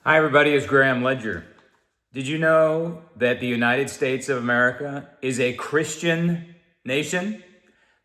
Hi everybody, it's Graham Ledger. Did you know that the United States of America is a Christian nation,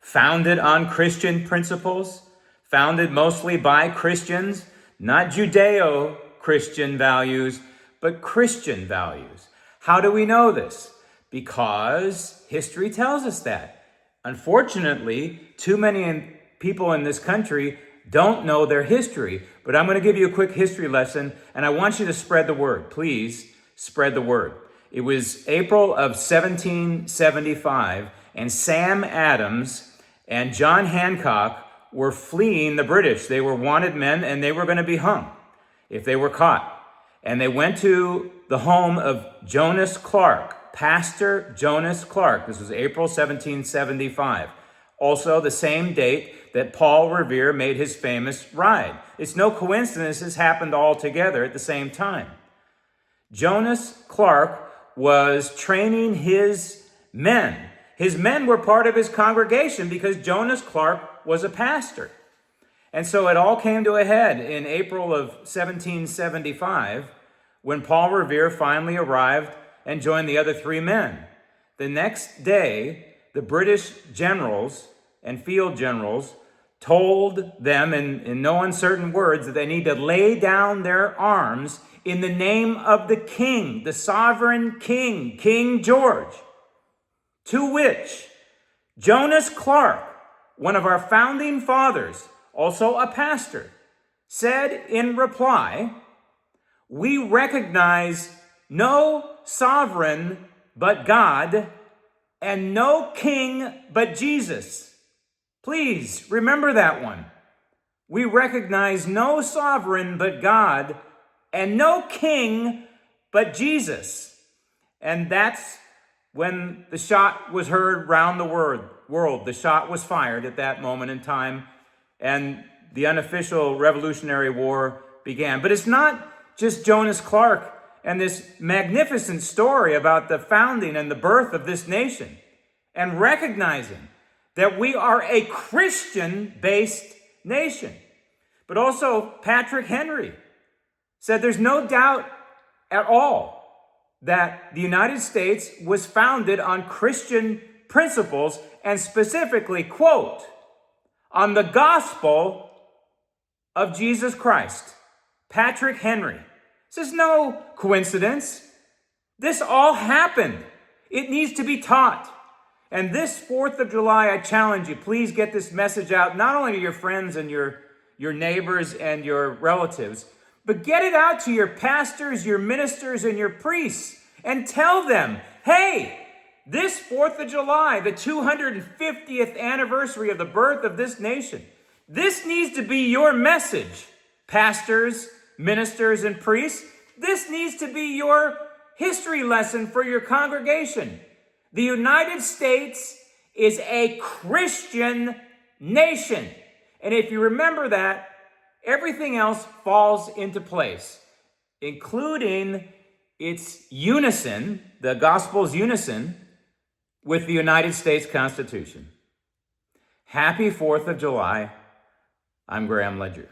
founded on Christian principles, founded mostly by Christians, not Judeo-Christian values, but Christian values? How do we know this? Because history tells us that. Unfortunately, too many people in this country don't know their history, but I'm going to give you a quick history lesson, and I want you to spread the word. Please spread the word. It was April of 1775, and Sam Adams and John Hancock were fleeing the British. They were wanted men, and they were going to be hung if they were caught. And they went to the home of Jonas Clarke, Pastor Jonas Clarke. This was April 1775. Also the same date that Paul Revere made his famous ride. It's no coincidence this happened all together at the same time. Jonas Clarke was training his men. His men were part of his congregation because Jonas Clarke was a pastor. And so it all came to a head in April of 1775 when Paul Revere finally arrived and joined the other three men. The next day, the British generals and field generals told them in no uncertain words that they need to lay down their arms in the name of the king, the sovereign king, King George. To which Jonas Clarke, one of our founding fathers, also a pastor, said in reply, "We recognize no sovereign but God and no king but Jesus." Please remember that one. We recognize no sovereign but God and no king but Jesus. And that's when the shot was heard round the world. The shot was fired at that moment in time, and the unofficial Revolutionary War began. But it's not just Jonas Clarke and this magnificent story about the founding and the birth of this nation, and recognizing that we are a Christian-based nation. But also Patrick Henry said there's no doubt at all that the United States was founded on Christian principles, and specifically, quote, on the gospel of Jesus Christ. Patrick Henry. This is no coincidence. This all happened. It needs to be taught. And this 4th of July, I challenge you, please get this message out, not only to your friends and your neighbors and your relatives, but get it out to your pastors, your ministers, and your priests, and tell them, hey, this 4th of July, the 250th anniversary of the birth of this nation, this needs to be your message, pastors, ministers, and priests. This needs to be your history lesson for your congregation. The United States is a Christian nation. And if you remember that, everything else falls into place, including its unison, the gospel's unison, with the United States Constitution. Happy 4th of July. I'm Graham Ledger.